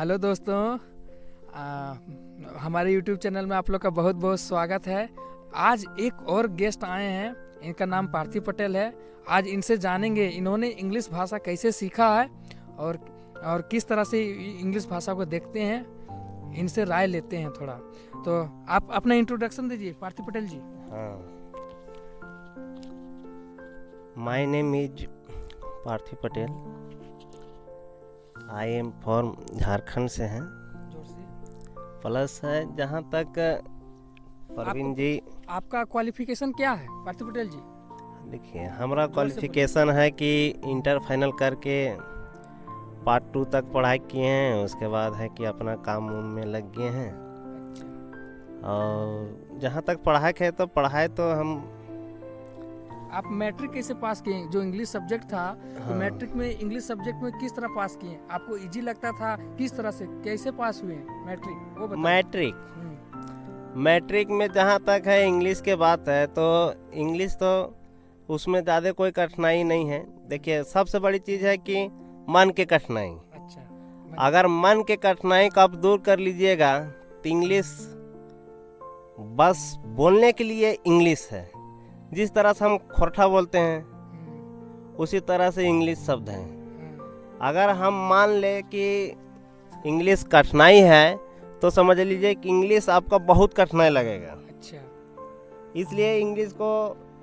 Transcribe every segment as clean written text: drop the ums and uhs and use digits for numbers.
Hello दोस्तों, हमारे YouTube channel में आप लोग का बहुत बहुत स्वागत है। आज एक और गेस्ट आए हैं, इनका नाम पार्थिव पटेल है। आज इनसे जानेंगे इन्होंने इंग्लिश भाषा कैसे सीखा है और किस तरह से इंग्लिश भाषा को देखते हैं, इनसे राय लेते हैं थोड़ा। तो आप अपना इंट्रोडक्शन दीजिए Parthiv Patel ji. My name is Parthiv Patel. I am from Jharkhand से हैं। प्लस है जहाँ तक परवीन जी, आपका क्वालिफिकेशन क्या है पार्थिव पटेल जी? देखिए हमारा क्वालिफिकेशन है कि इंटर फाइनल करके पार्ट 2 तक पढ़ाई किए हैं। उसके बाद है कि अपना काम में लग गए हैं। और जहाँ तक पढ़ाई तो हम आप मैट्रिक कैसे पास किए? जो इंग्लिश सब्जेक्ट था, तो मैट्रिक में इंग्लिश सब्जेक्ट में किस तरह पास किए? आपको इजी लगता था? किस तरह से कैसे पास हुए मैट्रिक, वो बताइए। मैट्रिक में जहाँ तक है इंग्लिश के बात है, तो इंग्लिश तो उसमें ज़्यादा कोई कठिनाई नहीं है। देखिए सबसे बड़ी चीज़ है कि मन के कठिनाई। अच्छा, अगर मन के कठिनाई को आप दूर कर लीजिएगा तो इंग्लिश बस बोलने के लिए इंग्लिश है। जिस तरह से हम खोरठा बोलते हैं उसी तरह से इंग्लिश शब्द हैं। अगर हम मान ले कि इंग्लिश कठिनाई है तो समझ लीजिए कि इंग्लिश आपका बहुत कठिनाई लगेगा। अच्छा, इसलिए इंग्लिश को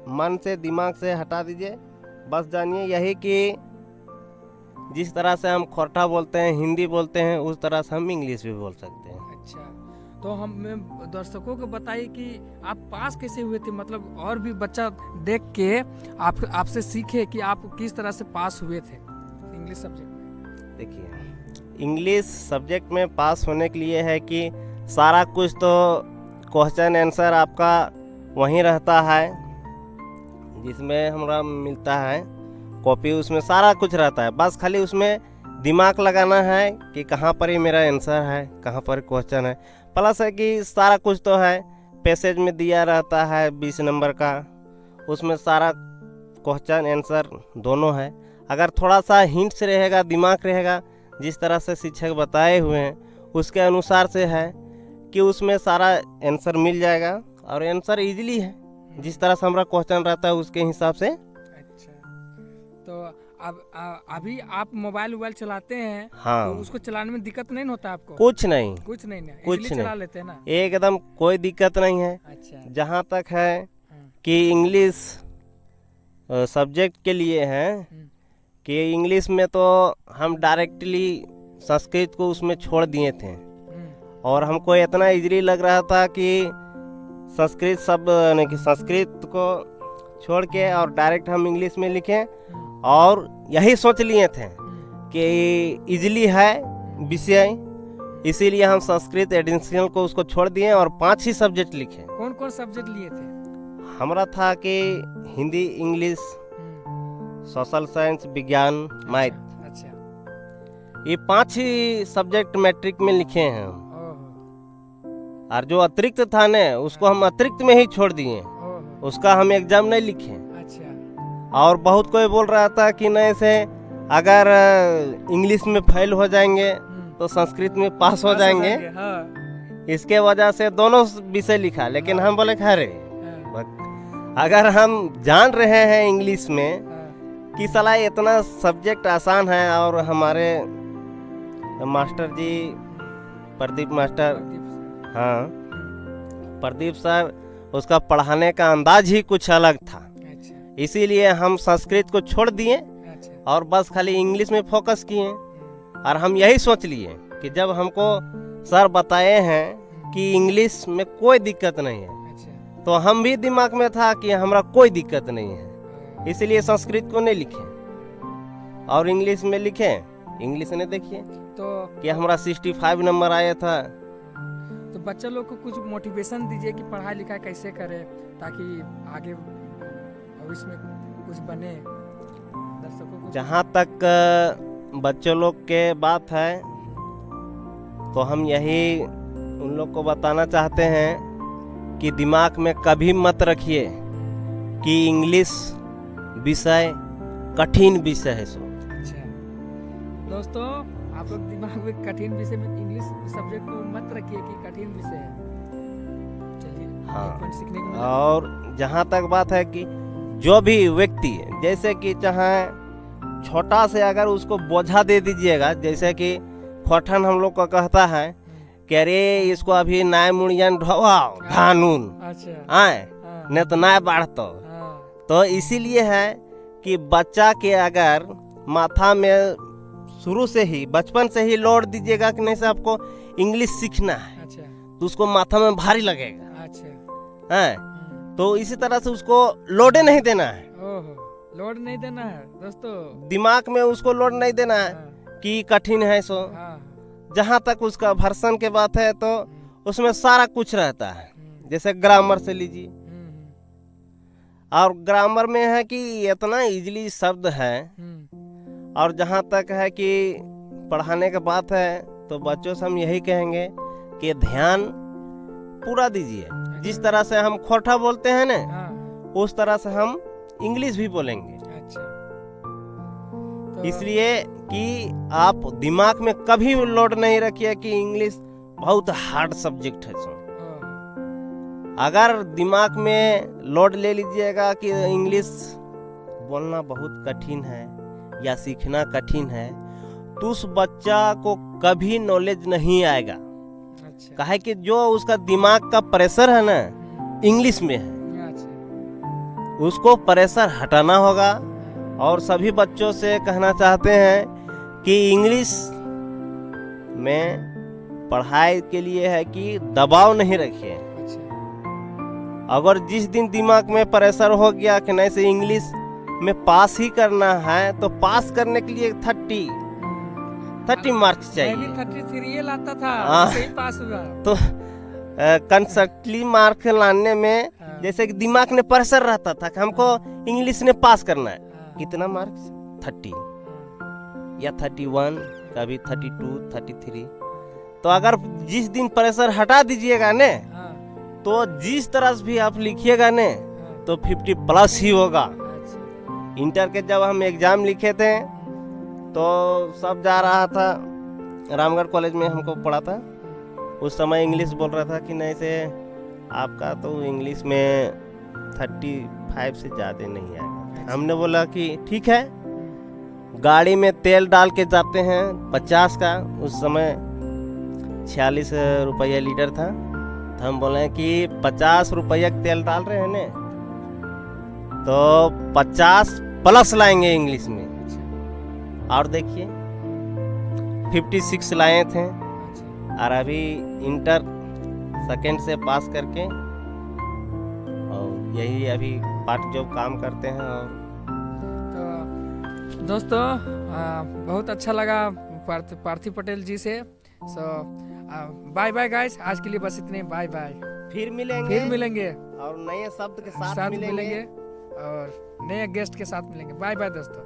मन से, दिमाग से हटा दीजिए। बस जानिए यही कि जिस तरह से हम खोरठा बोलते हैं, हिंदी बोलते हैं, उस तरह से हम इंग्लिश भी बोल सकते हैं। अच्छा, तो हम दर्शकों को बताइए कि आप पास कैसे हुए थे, मतलब और भी बच्चा देख के आपसे सीखे कि आप किस तरह से पास हुए थे इंग्लिश सब्जेक्ट में। देखिए इंग्लिश सब्जेक्ट में पास होने के लिए है कि सारा कुछ तो क्वेश्चन आंसर आपका वहीं रहता है, जिसमें हमारा मिलता है कॉपी, उसमें सारा कुछ रहता है। बस खाली उसमें दिमाग लगाना है कि कहाँ पर ही मेरा आंसर है, कहाँ पर क्वेश्चन है। प्लस है कि सारा कुछ तो है पैसेज में दिया रहता है 20 नंबर का, उसमें सारा क्वेश्चन आंसर दोनों है। अगर थोड़ा सा हिंट्स रहेगा, दिमाग रहेगा, जिस तरह से शिक्षक बताए हुए हैं उसके अनुसार से है कि उसमें सारा आंसर मिल जाएगा। और आंसर इजीली है, जिस तरह से हमारा क्वेश्चन रहता है उसके हिसाब से। अच्छा, तो अब अभी आप मोबाइल चलाते हैं? हाँ, तो उसको चलाने में दिक्कत नहीं होता आपको? कुछ नहीं कुछ नहीं ना, कुछ चला लेते हैं ना, एकदम कोई दिक्कत नहीं है। अच्छा, जहाँ तक है कि इंग्लिश सब्जेक्ट के लिए है कि इंग्लिश में तो हम डायरेक्टली संस्कृत को उसमें छोड़ दिए थे। और हमको इतना इजीली लग रहा था कि संस्कृत शब्द यानी कि संस्कृत को छोड़ के और डायरेक्ट हम इंग्लिश में लिखें। और यही सोच लिए थे कि इजीली है विषय, इसीलिए हम संस्कृत एडिशनल को उसको छोड़ दिए और 5 ही सब्जेक्ट लिखे। कौन कौन सब्जेक्ट लिए थे? हमारा था कि हिंदी, इंग्लिश, सोशल साइंस, विज्ञान, मैथ। अच्छा, ये 5 ही सब्जेक्ट मैट्रिक में लिखे हैं हम। और जो अतिरिक्त था ना उसको हम अतिरिक्त में ही छोड़ दिए, उसका हम एग्जाम नहीं लिखे। अच्छा, और बहुत कोई बोल रहा था कि नहीं से अगर इंग्लिश में फेल हो जाएंगे तो संस्कृत में पास हो जाएंगे। हाँ। इसके वजह से दोनों विषय लिखा। लेकिन हम बोले खैर अगर हम जान रहे हैं इंग्लिश में कि साला इतना सब्जेक्ट आसान है, और हमारे मास्टर जी प्रदीप मास्टर, हाँ प्रदीप सर, उसका पढ़ाने का अंदाज ही कुछ अलग था। इसीलिए हम संस्कृत को छोड़ दिए और बस खाली इंग्लिश में फोकस किए। और हम यही सोच लिए कि जब हमको सर बताए हैं कि इंग्लिश में कोई दिक्कत नहीं है, तो हम भी दिमाग में था कि हमारा कोई दिक्कत नहीं है, इसलिए संस्कृत को नहीं लिखे और इंग्लिश में लिखे। इंग्लिश ने देखिए तो कि हमारा 65 नंबर आया था। तो बच्चा लोग को कुछ मोटिवेशन दीजिए कि पढ़ाई लिखाई कैसे करें ताकि आगे भविष्य में कुछ बने। दर्शकों को जहाँ तक बच्चों लोग के बात है तो हम यही उन लोग को बताना चाहते हैं कि दिमाग में कभी मत रखिए कि इंग्लिश विषय कठिन विषय है। अच्छा दोस्तों, आप आप लोग दिमाग में कठिन विषय में इंग्लिश सब्जेक्ट में मत रखिए कि कठिन विषय है। चलिए हाँ। एक पॉइंट सीखने को मिला। और जहाँ तक बात है कि जो भी व्यक्ति जैसे कि चाहे छोटा से अगर उसको बोझा दे दीजिएगा, जैसे कि खोठन हम लोग को कहता है कि अरे इसको अभी नाय मुड़ियन ढोवाओ धानून अच्छा आए हाँ, नहीं तो नाय बाढ़तो। हाँ, तो इसीलिए है कि बच्चा के अगर माथा में शुरू से ही बचपन से ही लोड दीजिएगा कि नहीं से आपको इंग्लिश सीखना है, अच्छा तो उसको माथा में भारी लगेगा अच्छा है। तो इसी तरह से उसको लोडे नहीं देना है, ओहो लोड नहीं देना है दोस्तों। दिमाग में उसको लोड नहीं देना है हाँ, कि कठिन है सो। हाँ, जहाँ तक उसका भर्सन के बात है तो उसमें सारा कुछ रहता है। जैसे ग्रामर से लीजिए, और ग्रामर में है कि इतना इजीली शब्द है। और जहाँ तक है कि पढ़ाने की बात है तो बच्चों से हम यही कहेंगे कि ध्यान पूरा दीजिए। जिस तरह से हम खोटा बोलते हैं ना, हाँ, उस तरह से हम इंग्लिश भी बोलेंगे। अच्छा तो इसलिए कि आप दिमाग में कभी भी लोड नहीं रखिए कि इंग्लिश बहुत हार्ड सब्जेक्ट है सो। ओह, अगर दिमाग में लोड ले लीजिएगा कि इंग्लिश बोलना बहुत कठिन है या सीखना कठिन है, तो उस बच्चा को कभी नॉलेज नहीं आएगा। अच्छा काहे कि जो उसका दिमाग का प्रेशर है ना इंग्लिश में है, अच्छा उसको प्रेशर हटाना होगा। और सभी बच्चों से कहना चाहते हैं कि इंग्लिश में पढ़ाई के लिए है कि दबाव नहीं रखिए। अच्छा अगर जिस दिन दिमाग में प्रेशर हो गया कि नहीं से इंग्लिश में पास ही करना है, तो पास करने के लिए 30 मार्क्स मैं भी चाहिए। 33 लाता था, हाँ। उससे ही पास हुआ। तो कंसर्टली मार्क लाने में हाँ। जैसे कि दिमाग में प्रेशर रहता था कि हमको इंग्लिश में पास करना है। हाँ, कितना मार्क्स 30 हाँ, या 31, कभी 32, 33। तो अगर जिस दिन प्रेशर हटा दीजिएगा ने, हाँ, तो जिस तरह से भी आप लिखिएगा ने हाँ, तो 50+ ही होगा। अच्छा इंटर के जब हम एग्जाम लिखे थे तो सब जा रहा था, रामगढ़ कॉलेज में हमको पढ़ा था। उस समय इंग्लिश बोल रहा था कि नहीं से आपका तो इंग्लिश में 35 से ज़्यादा नहीं आएगा। हमने बोला कि ठीक है, गाड़ी में तेल डाल के जाते हैं 50 का, उस समय 46 रुपया लीटर था। तो हम बोले कि 50 रुपया का तेल डाल रहे हैं ने, तो 50+ लाएंगे इंग्लिश में। अच्छा और देखिए 56 लाए थे, अच्छा और अभी इंटर सेकंड से पास करके और यही अभी पार्ट जॉब काम करते हैं। और तो दोस्तों बहुत अच्छा लगा पार्थिव पटेल जी से। सो बाय बाय गाइस, आज के लिए बस इतने। बाय बाय, फिर मिलेंगे और नए शब्द के साथ साथ मिलेंगे। मिलेंगे और नए गेस्ट के साथ मिलेंगे। बाय बाय दोस्तों।